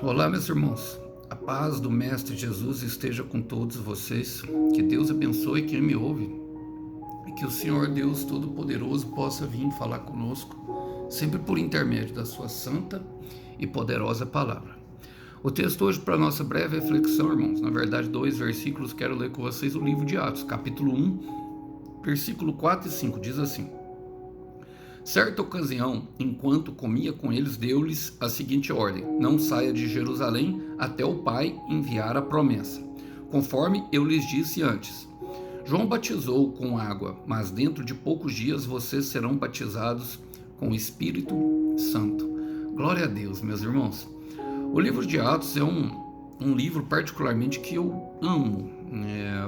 Olá, meus irmãos. A paz do Mestre Jesus esteja com todos vocês. Que Deus abençoe quem me ouve e que o Senhor Deus Todo-Poderoso possa vir falar conosco, sempre por intermédio da sua santa e poderosa palavra. O texto hoje para nossa breve reflexão, irmãos, na verdade 2 versículos, quero ler com vocês o livro de Atos, capítulo 1, versículo 4 e 5, diz assim: Certa ocasião, enquanto comia com eles, deu-lhes a seguinte ordem: não saia de Jerusalém até o Pai enviar a promessa, conforme eu lhes disse antes. João batizou com água, mas dentro de poucos dias vocês serão batizados com o Espírito Santo. Glória a Deus, meus irmãos. O livro de Atos é um livro particularmente que eu amo.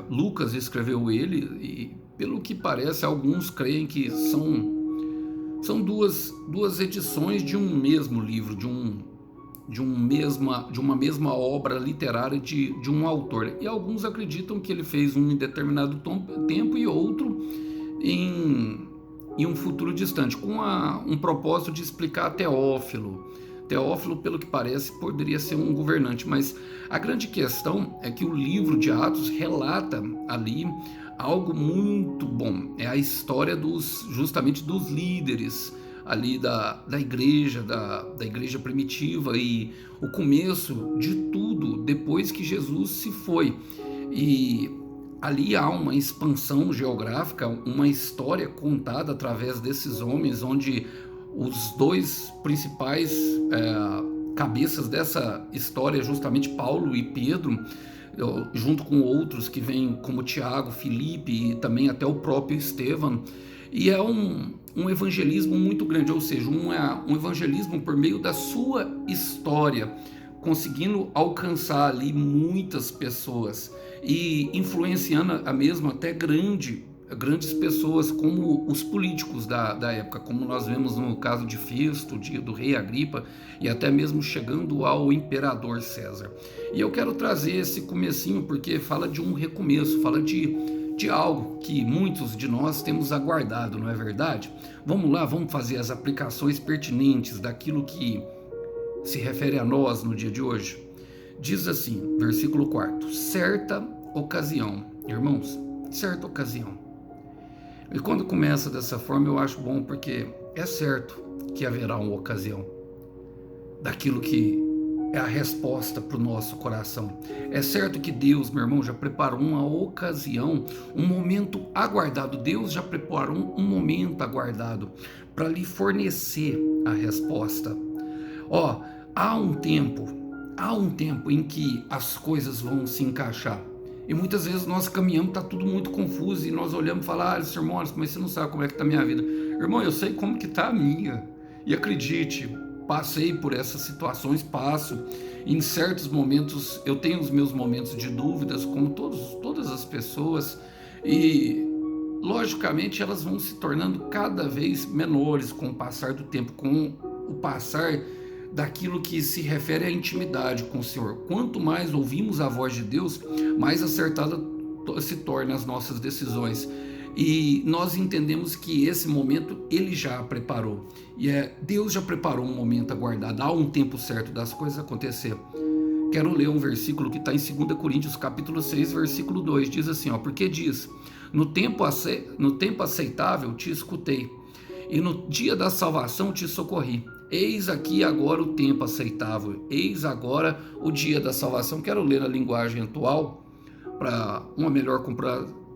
Lucas escreveu ele e, pelo que parece, alguns creem que são duas edições de um mesmo livro, de uma mesma obra literária de um autor. E alguns acreditam que ele fez um em determinado tempo e outro em um futuro distante, com um propósito de explicar Teófilo. Teófilo, pelo que parece, poderia ser um governante, mas a grande questão é que o livro de Atos relata ali algo muito bom. É a história justamente dos líderes ali da igreja primitiva e o começo de tudo depois que Jesus se foi. E ali há uma expansão geográfica, uma história contada através desses homens, onde os dois principais cabeças dessa história, justamente Paulo e Pedro, junto com outros que vêm como Tiago, Filipe e também até o próprio Estevão. E é um evangelismo muito grande, ou seja, um evangelismo por meio da sua história, conseguindo alcançar ali muitas pessoas e influenciando a mesma até grandes pessoas, como os políticos da época, como nós vemos no caso de Festo, do rei Agripa, e até mesmo chegando ao imperador César. E eu quero trazer esse comecinho porque fala de um recomeço, fala de algo que muitos de nós temos aguardado, não é verdade? Vamos lá, vamos fazer as aplicações pertinentes daquilo que se refere a nós no dia de hoje. Diz assim, versículo 4: certa ocasião, irmãos, certa ocasião. E quando começa dessa forma eu acho bom, porque é certo que haverá uma ocasião daquilo que é a resposta para o nosso coração. É certo que Deus, meu irmão, já preparou uma ocasião, um momento aguardado. Deus já preparou um momento aguardado para lhe fornecer a resposta. Há um tempo em que as coisas vão se encaixar. E muitas vezes nós caminhamos, está tudo muito confuso, e nós olhamos e falamos: irmão, mas você não sabe como é que está a minha vida. Irmão, eu sei como que está a minha. E acredite, passei por essas situações, passo. Em certos momentos, eu tenho os meus momentos de dúvidas, como todas as pessoas. E, logicamente, elas vão se tornando cada vez menores com o passar do tempo, com o passar daquilo que se refere à intimidade com o Senhor. Quanto mais ouvimos a voz de Deus, mais acertada se tornam as nossas decisões. E nós entendemos que esse momento Ele já preparou. Deus já preparou um momento aguardado. Há um tempo certo das coisas acontecer. Quero ler um versículo que está em 2 Coríntios, capítulo 6, versículo 2. Diz assim, porque diz: no tempo aceitável te escutei, e no dia da salvação te socorri. Eis aqui agora o tempo aceitável, eis agora o dia da salvação. Quero ler a linguagem atual para uma melhor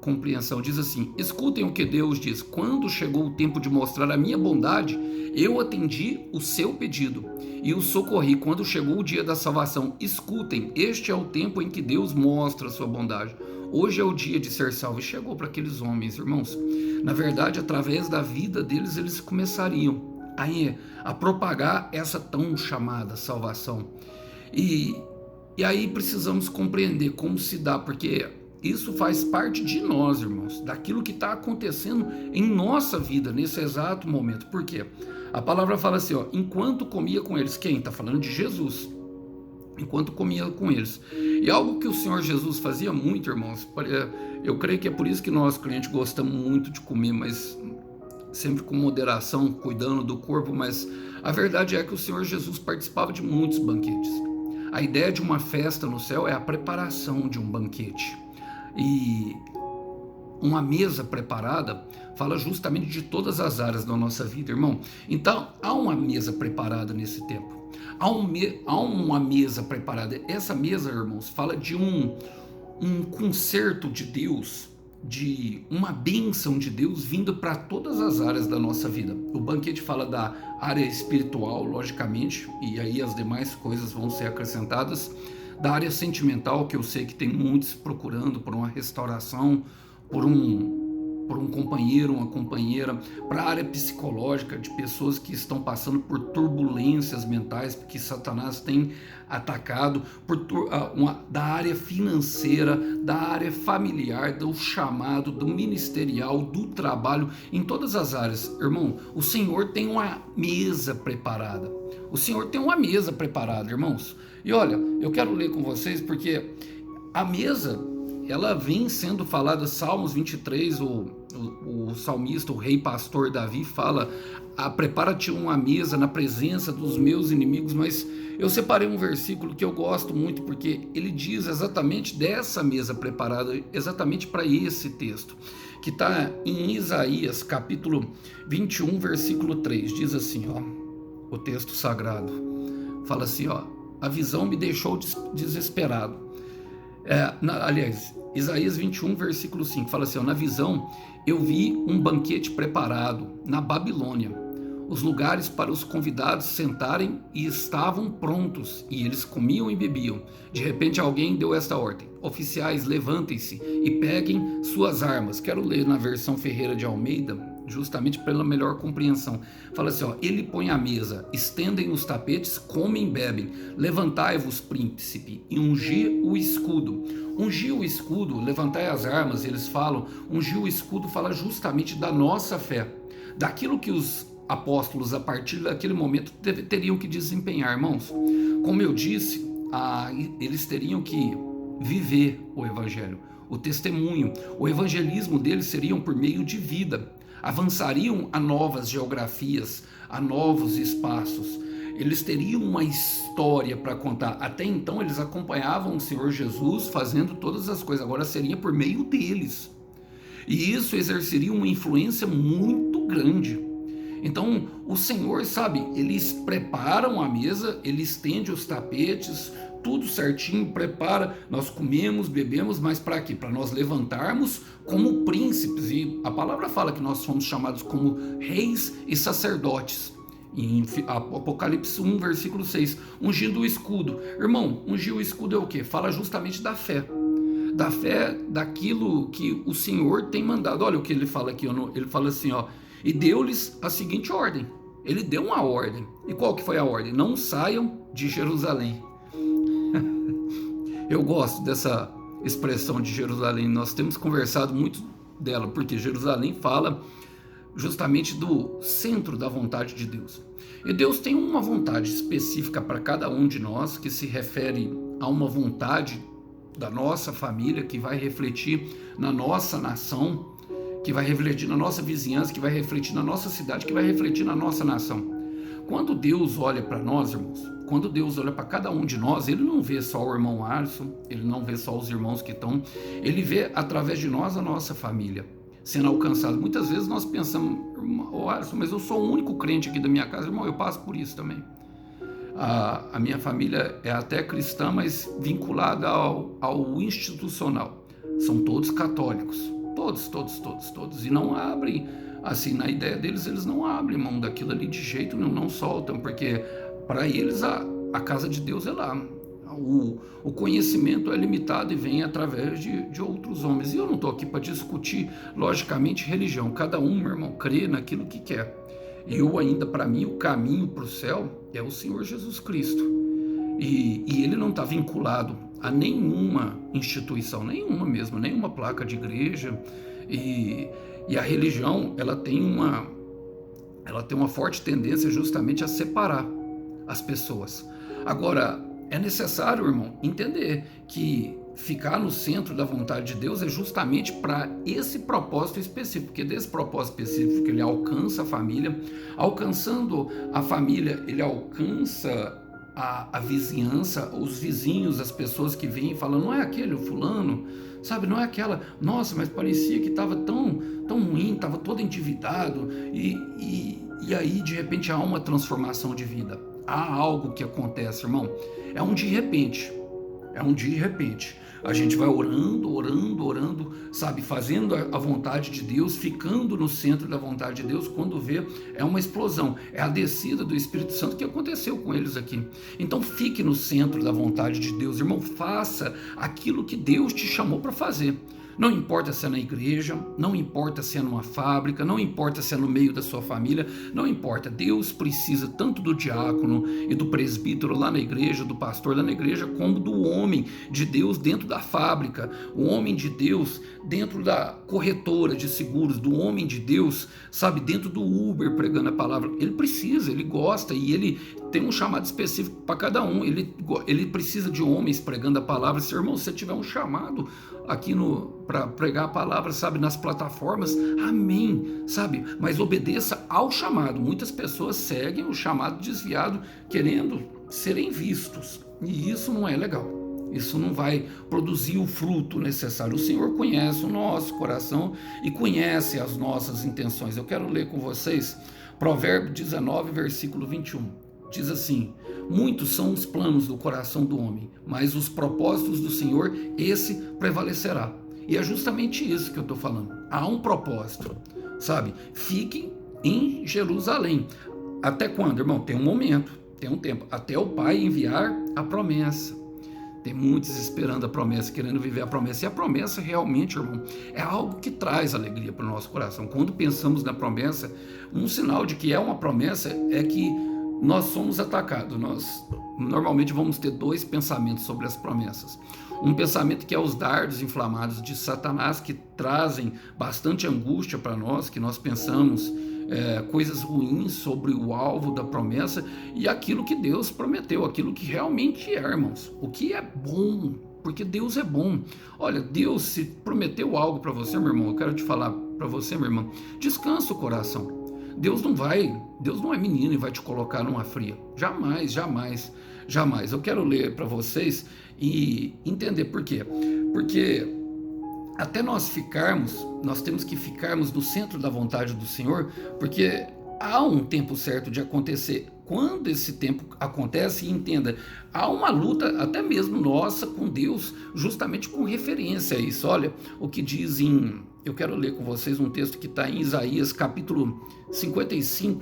compreensão. Diz assim: escutem o que Deus diz. Quando chegou o tempo de mostrar a minha bondade, eu atendi o seu pedido e o socorri. Quando chegou o dia da salvação, escutem, este é o tempo em que Deus mostra a sua bondade. Hoje é o dia de ser salvo. E chegou para aqueles homens, irmãos. Na verdade, através da vida deles, eles começariam a propagar essa tão chamada salvação. E aí precisamos compreender como se dá, porque isso faz parte de nós, irmãos, daquilo que está acontecendo em nossa vida nesse exato momento. Por quê? A palavra fala assim, enquanto comia com eles. Quem? Está falando de Jesus. Enquanto comia com eles. E algo que o Senhor Jesus fazia muito, irmãos, eu creio que é por isso que nós, crentes, gostamos muito de comer, mas sempre com moderação, cuidando do corpo, mas a verdade é que o Senhor Jesus participava de muitos banquetes. A ideia de uma festa no céu é a preparação de um banquete. E uma mesa preparada fala justamente de todas as áreas da nossa vida, irmão. Então, há uma mesa preparada nesse tempo. Há uma mesa preparada. Essa mesa, irmãos, fala de um concerto de Deus, de uma bênção de Deus vindo para todas as áreas da nossa vida. O banquete fala da área espiritual, logicamente, e aí as demais coisas vão ser acrescentadas. Da área sentimental, que eu sei que tem muitos procurando por uma restauração, por um companheiro, uma companheira, para a área psicológica, de pessoas que estão passando por turbulências mentais, porque Satanás tem atacado, da área financeira, da área familiar, do chamado, do ministerial, do trabalho, em todas as áreas. Irmão, o Senhor tem uma mesa preparada. O Senhor tem uma mesa preparada, irmãos. E olha, eu quero ler com vocês porque a mesa, ela vem sendo falada, Salmos 23, o salmista, o rei pastor Davi fala, prepara-te uma mesa na presença dos meus inimigos, mas eu separei um versículo que eu gosto muito, porque ele diz exatamente dessa mesa preparada, exatamente para esse texto, que está em Isaías, capítulo 21, versículo 3, diz assim, ó, o texto sagrado, fala assim, ó, a visão me deixou desesperado. Aliás, Isaías 21, versículo 5, fala assim, ó, na visão eu vi um banquete preparado na Babilônia, os lugares para os convidados sentarem e estavam prontos, e eles comiam e bebiam. De repente alguém deu esta ordem, oficiais, levantem-se e peguem suas armas. Quero ler na versão Ferreira de Almeida, justamente pela melhor compreensão. Fala assim, ó, ele põe a mesa, estendem os tapetes, comem e bebem, levantai-vos, príncipe, e ungi o escudo. Ungir o escudo, levantai as armas, eles falam, ungir o escudo fala justamente da nossa fé, daquilo que os apóstolos, a partir daquele momento, teriam que desempenhar, irmãos. Como eu disse, eles teriam que viver o evangelho, o testemunho, o evangelismo deles seriam por meio de vida, avançariam a novas geografias, a novos espaços, eles teriam uma história para contar. Até então eles acompanhavam o Senhor Jesus fazendo todas as coisas, agora seria por meio deles, e isso exerceria uma influência muito grande. Então o Senhor, sabe, eles preparam a mesa, ele estende os tapetes, tudo certinho, prepara, nós comemos, bebemos, mas para quê? Para nós levantarmos como príncipes, e a palavra fala que nós somos chamados como reis e sacerdotes. Em Apocalipse 1, versículo 6, ungindo o escudo. Irmão, ungir o escudo é o quê? Fala justamente da fé, daquilo que o Senhor tem mandado. Olha o que ele fala aqui, ele fala assim, ó, e deu-lhes a seguinte ordem. Ele deu uma ordem. E qual que foi a ordem? Não saiam de Jerusalém. Eu gosto dessa expressão de Jerusalém. Nós temos conversado muito dela, porque Jerusalém fala justamente do centro da vontade de Deus. E Deus tem uma vontade específica para cada um de nós, que se refere a uma vontade da nossa família, que vai refletir na nossa nação, que vai refletir na nossa vizinhança, que vai refletir na nossa cidade, que vai refletir na nossa nação. Quando Deus olha para nós, irmãos, quando Deus olha para cada um de nós, Ele não vê só o irmão Alisson, Ele não vê só os irmãos que estão, Ele vê através de nós a nossa família sendo alcançada. Muitas vezes nós pensamos, Alisson, mas eu sou o único crente aqui da minha casa. Irmão, eu passo por isso também. A minha família é até cristã, mas vinculada ao institucional. São todos católicos. Todos. E não abrem, assim, na ideia deles, eles não abrem mão daquilo ali de jeito nenhum, não soltam, porque para eles a casa de Deus é lá. O conhecimento é limitado e vem através de outros homens. E eu não estou aqui para discutir, logicamente, religião. Cada um, meu irmão, crê naquilo que quer. Eu ainda, para mim, o caminho para o céu é o Senhor Jesus Cristo. E ele não está vinculado a nenhuma instituição, nenhuma mesmo, nenhuma placa de igreja. E a religião, ela tem uma forte tendência justamente a separar as pessoas. Agora, é necessário, irmão, entender que ficar no centro da vontade de Deus é justamente para esse propósito específico, porque desse propósito específico ele alcança a família, alcançando a família, ele alcança a vizinhança, os vizinhos, as pessoas que vêm e falam, não é aquele o fulano, sabe, não é aquela, nossa, mas parecia que estava tão ruim, estava todo endividado, e aí de repente há uma transformação de vida, há algo que acontece, irmão, é um de repente, a gente vai orando, sabe, fazendo a vontade de Deus, ficando no centro da vontade de Deus, quando vê, é uma explosão, é a descida do Espírito Santo que aconteceu com eles aqui. Então fique no centro da vontade de Deus, irmão, faça aquilo que Deus te chamou para fazer. Não importa se é na igreja, não importa se é numa fábrica, não importa se é no meio da sua família, não importa. Deus precisa tanto do diácono e do presbítero lá na igreja, do pastor lá na igreja, como do homem de Deus dentro da fábrica, o homem de Deus dentro da corretora de seguros, do homem de Deus, sabe, dentro do Uber pregando a palavra. Ele precisa, ele gosta e ele tem um chamado específico para cada um. Ele precisa de homens pregando a palavra. Se, irmão, você tiver um chamado aqui para pregar a palavra, sabe, nas plataformas, amém, sabe, mas obedeça ao chamado. Muitas pessoas seguem o chamado desviado, querendo serem vistos, e isso não é legal, isso não vai produzir o fruto necessário. O Senhor conhece o nosso coração e conhece as nossas intenções. Eu quero ler com vocês Provérbio 19, versículo 21. Diz assim: muitos são os planos do coração do homem, mas os propósitos do Senhor, esse prevalecerá. E é justamente isso que eu estou falando. Há um propósito, sabe? Fiquem em Jerusalém. Até quando, irmão? Tem um momento, tem um tempo. Até o Pai enviar a promessa. Tem muitos esperando a promessa, querendo viver a promessa. E a promessa realmente, irmão, é algo que traz alegria para o nosso coração. Quando pensamos na promessa, um sinal de que é uma promessa é que nós somos atacados. Nós normalmente vamos ter dois pensamentos sobre as promessas. Um pensamento que é os dardos inflamados de Satanás, que trazem bastante angústia para nós, que nós pensamos coisas ruins sobre o alvo da promessa e aquilo que Deus prometeu, aquilo que realmente é, irmãos, o que é bom, porque Deus é bom. Olha, Deus, se prometeu algo para você, meu irmão, eu quero te falar para você, meu irmão, descansa o coração. Deus não é menino e vai te colocar numa fria. Jamais, jamais, jamais. Eu quero ler para vocês e entender por quê. Porque até nós temos que ficarmos no centro da vontade do Senhor, porque há um tempo certo de acontecer. Quando esse tempo acontece, entenda, há uma luta até mesmo nossa com Deus, justamente com referência a isso. Olha o que diz eu quero ler com vocês um texto que está em Isaías capítulo 55,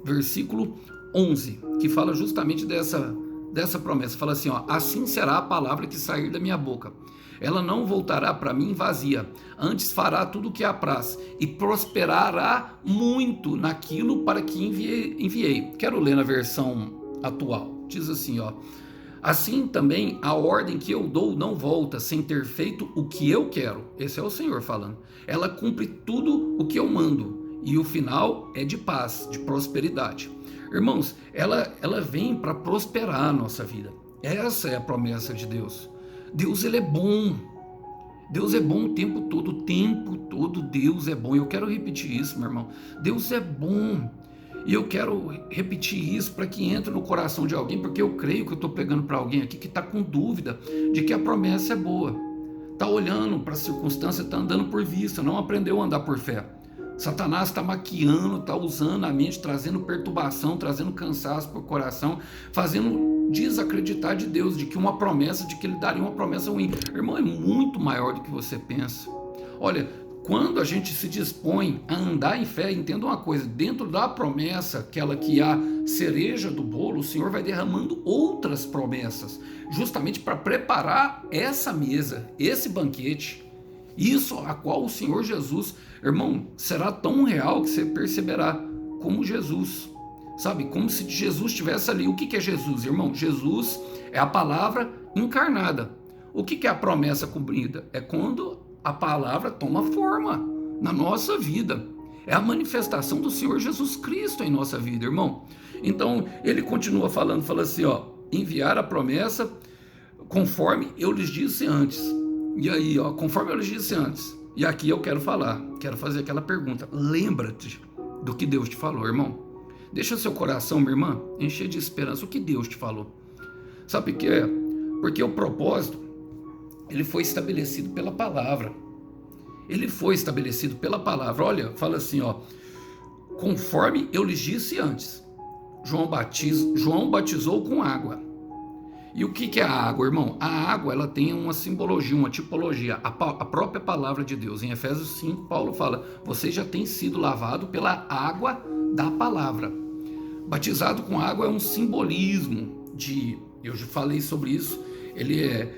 versículo 11, que fala justamente dessa promessa. Fala assim, ó: assim será a palavra que sair da minha boca. Ela não voltará para mim vazia, antes fará tudo o que apraz e prosperará muito naquilo para que enviei. Quero ler na versão atual. Diz assim, ó: assim também a ordem que eu dou não volta sem ter feito o que eu quero. Esse é o Senhor falando. Ela cumpre tudo o que eu mando e o final é de paz, de prosperidade. Irmãos, ela vem para prosperar a nossa vida. Essa é a promessa de Deus. Deus, ele é bom. Deus é bom o tempo todo Deus é bom. Eu quero repetir isso, meu irmão. Deus é bom. E eu quero repetir isso para que entre no coração de alguém, porque eu creio que eu estou pregando para alguém aqui que está com dúvida de que a promessa é boa. Está olhando para a circunstância, está andando por vista, não aprendeu a andar por fé. Satanás está maquiando, está usando a mente, trazendo perturbação, trazendo cansaço para o coração, fazendo desacreditar de Deus, de que uma promessa, de que ele daria uma promessa ruim. Irmão, é muito maior do que você pensa. Olha, quando a gente se dispõe a andar em fé, entenda uma coisa, dentro da promessa, aquela que é a cereja do bolo, o Senhor vai derramando outras promessas, justamente para preparar essa mesa, esse banquete, isso a qual o Senhor Jesus, irmão, será tão real que você perceberá como Jesus, sabe, como se Jesus estivesse ali. O que é Jesus, irmão? Jesus é a palavra encarnada. O que é a promessa cumprida? É quando a palavra toma forma na nossa vida. É a manifestação do Senhor Jesus Cristo em nossa vida, irmão. Então, ele continua falando, fala assim, ó: enviar a promessa conforme eu lhes disse antes. E aí, ó, conforme eu lhes disse antes. E aqui eu quero fazer aquela pergunta. Lembra-te do que Deus te falou, irmão. Deixa seu coração, minha irmã, encher de esperança o que Deus te falou. Sabe o que é? Porque o propósito, ele foi estabelecido pela palavra. Ele foi estabelecido pela palavra. Olha, fala assim, ó, conforme eu lhes disse antes, João batizou com água. E o que é a água, irmão? A água, ela tem uma simbologia, uma tipologia, a própria palavra de Deus. Em Efésios 5, Paulo fala, vocês já têm sido lavados pela água da palavra. Batizado com água é um simbolismo eu já falei sobre isso, ele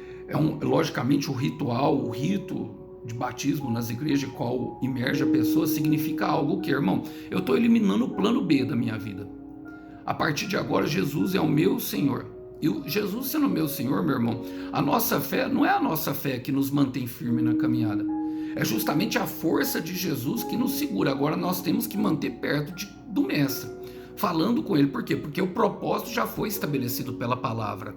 logicamente o rito de batismo nas igrejas, qual imerge a pessoa, significa algo que, irmão, eu estou eliminando o plano B da minha vida. A partir de agora, Jesus é o meu Senhor. E Jesus sendo o meu Senhor, meu irmão, a nossa fé não é a nossa fé que nos mantém firme na caminhada. É justamente a força de Jesus que nos segura. Agora nós temos que manter perto do Mestre, falando com Ele. Por quê? Porque o propósito já foi estabelecido pela palavra.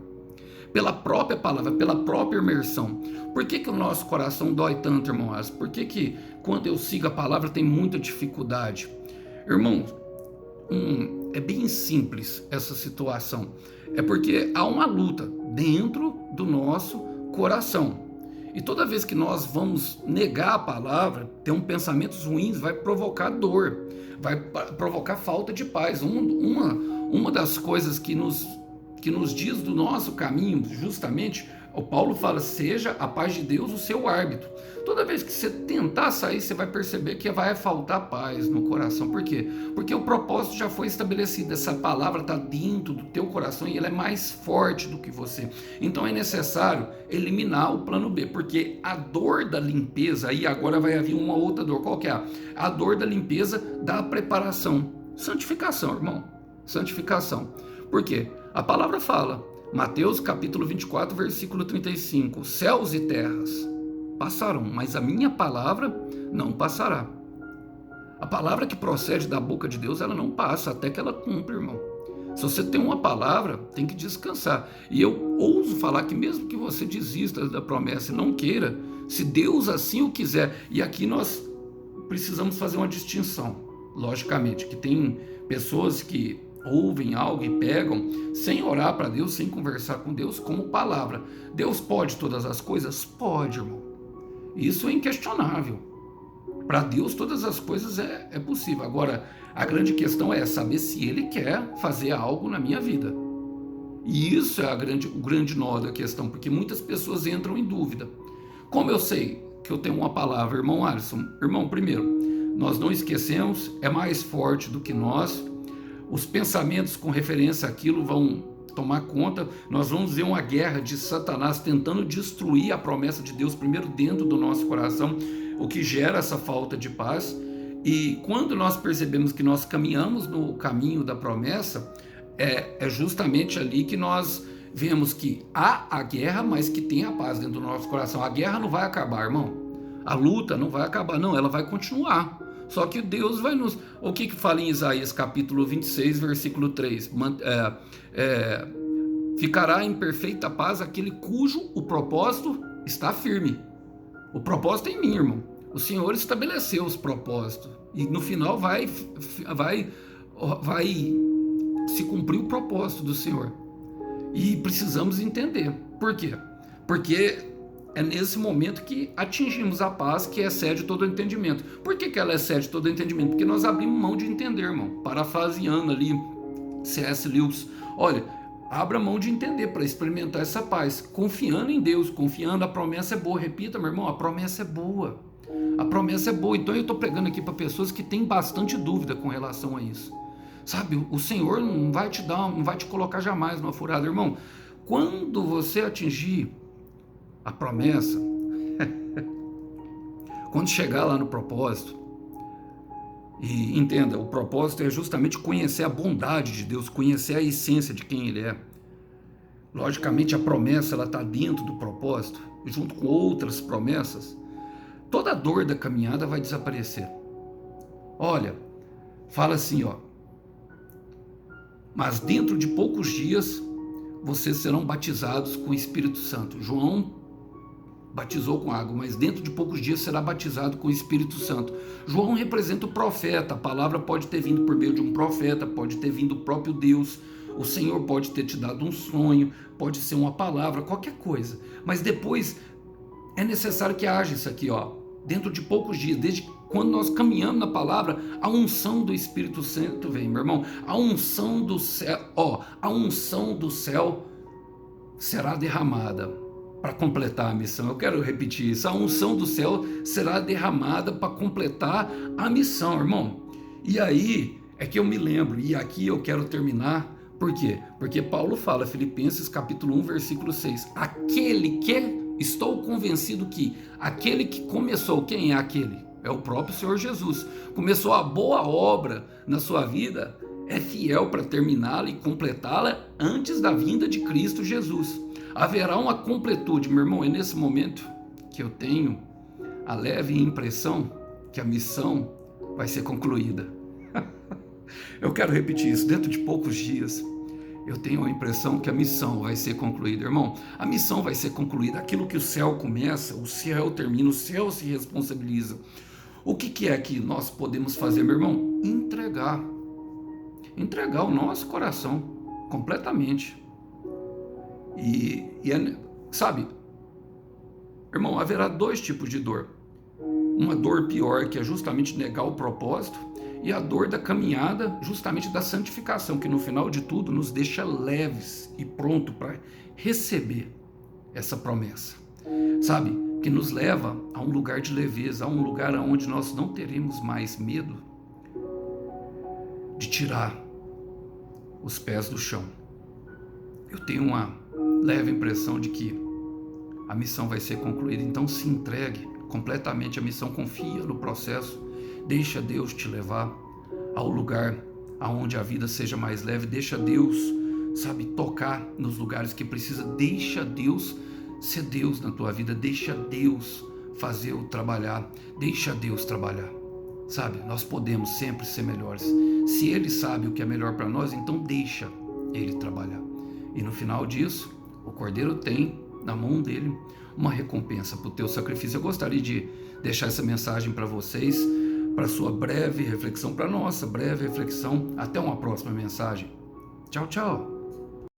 Pela própria palavra, pela própria imersão. Por que o nosso coração dói tanto, irmão? Por que quando eu sigo a palavra tem muita dificuldade? Irmão, é bem simples essa situação. É porque há uma luta dentro do nosso coração. E toda vez que nós vamos negar a palavra, ter pensamentos ruins, vai provocar dor, vai provocar falta de paz. Uma das coisas que nos diz do nosso caminho, justamente, o Paulo fala, seja a paz de Deus o seu árbitro. Toda vez que você tentar sair, você vai perceber que vai faltar paz no coração. Por quê? Porque o propósito já foi estabelecido, essa palavra está dentro do teu coração e ela é mais forte do que você. Então é necessário eliminar o plano B, porque a dor da limpeza, aí agora vai haver uma outra dor. Qual que é? A dor da limpeza da preparação. Santificação, irmão. Santificação. Por quê? A palavra fala, Mateus capítulo 24, versículo 35, céus e terras passarão, mas a minha palavra não passará. A palavra que procede da boca de Deus, ela não passa até que ela cumpra, irmão. Se você tem uma palavra, tem que descansar. E eu ouso falar que mesmo que você desista da promessa e não queira, se Deus assim o quiser, e aqui nós precisamos fazer uma distinção, logicamente, que tem pessoas que ouvem algo e pegam sem orar para Deus, sem conversar com Deus, como palavra. Deus pode todas as coisas? Pode, irmão. Isso é inquestionável. Para Deus todas as coisas é possível. Agora, a grande questão é saber se Ele quer fazer algo na minha vida. E isso é o grande nó da questão, porque muitas pessoas entram em dúvida. Como eu sei que eu tenho uma palavra, irmão Alisson? Irmão, primeiro, nós não esquecemos, é mais forte do que nós. Os pensamentos com referência àquilo vão tomar conta. Nós vamos ver uma guerra de Satanás tentando destruir a promessa de Deus primeiro dentro do nosso coração, o que gera essa falta de paz. E quando nós percebemos que nós caminhamos no caminho da promessa, é justamente ali que nós vemos que há a guerra, mas que tem a paz dentro do nosso coração. A guerra não vai acabar, irmão. A luta não vai acabar, não, ela vai continuar. Só que Deus vai nos... O que fala em Isaías capítulo 26, versículo 3? Ficará em perfeita paz aquele cujo o propósito está firme. O propósito é em mim, irmão. O Senhor estabeleceu os propósitos. E no final vai se cumprir o propósito do Senhor. E precisamos entender. Por quê? Porque é nesse momento que atingimos a paz que excede todo o entendimento. Por que ela excede todo o entendimento? Porque nós abrimos mão de entender, irmão. Parafraseando ali C.S. Lewis. Olha, abra mão de entender para experimentar essa paz. Confiando em Deus, confiando, a promessa é boa. Repita, meu irmão, a promessa é boa. A promessa é boa. Então eu estou pregando aqui para pessoas que têm bastante dúvida com relação a isso. Sabe, o Senhor não vai te colocar jamais numa furada, irmão. Quando você atingir a promessa, quando chegar lá no propósito, e entenda, o propósito é justamente conhecer a bondade de Deus, conhecer a essência de quem Ele é. Logicamente a promessa ela está dentro do propósito, junto com outras promessas. Toda a dor da caminhada vai desaparecer. Olha, fala assim, ó. Mas dentro de poucos dias vocês serão batizados com o Espírito Santo. João batizou com água, mas dentro de poucos dias será batizado com o Espírito Santo. João representa o profeta. A palavra pode ter vindo por meio de um profeta, pode ter vindo do próprio Deus. O Senhor pode ter te dado um sonho, pode ser uma palavra, qualquer coisa. Mas depois é necessário que haja isso aqui, ó. Dentro de poucos dias, desde quando nós caminhamos na palavra, a unção do Espírito Santo vem, meu irmão. A unção do céu, ó, a unção do céu será derramada para completar a missão. Eu quero repetir isso. A unção do céu será derramada para completar a missão, irmão. E aí é que eu me lembro, e aqui eu quero terminar. Por quê? Porque Paulo fala, Filipenses capítulo 1, versículo 6. Aquele que, estou convencido que, aquele que começou, quem é aquele? É o próprio Senhor Jesus. Começou a boa obra na sua vida, é fiel para terminá-la e completá-la antes da vinda de Cristo Jesus. Haverá uma completude, meu irmão, é nesse momento que eu tenho a leve impressão que a missão vai ser concluída. Eu quero repetir isso, dentro de poucos dias eu tenho a impressão que a missão vai ser concluída, irmão. A missão vai ser concluída, aquilo que o céu começa, o céu termina, o céu se responsabiliza. O que é que nós podemos fazer, meu irmão? Entregar o nosso coração completamente. Sabe, irmão, haverá dois tipos de dor. Uma dor pior, que é justamente negar o propósito, e a dor da caminhada, justamente da santificação, que no final de tudo nos deixa leves e pronto para receber essa promessa. Sabe, que nos leva a um lugar de leveza, a um lugar onde nós não teremos mais medo de tirar os pés do chão. Eu tenho uma leve impressão de que a missão vai ser concluída, então se entregue completamente à missão, confia no processo, deixa Deus te levar ao lugar aonde a vida seja mais leve, deixa Deus, sabe, tocar nos lugares que precisa, deixa Deus ser Deus na tua vida, deixa Deus fazer o trabalhar, deixa Deus trabalhar, sabe, nós podemos sempre ser melhores, se Ele sabe o que é melhor para nós, então deixa Ele trabalhar, e no final disso, o Cordeiro tem na mão dele uma recompensa para o teu sacrifício. Eu gostaria de deixar essa mensagem para vocês, para sua breve reflexão, para nossa breve reflexão. Até uma próxima mensagem. Tchau, tchau.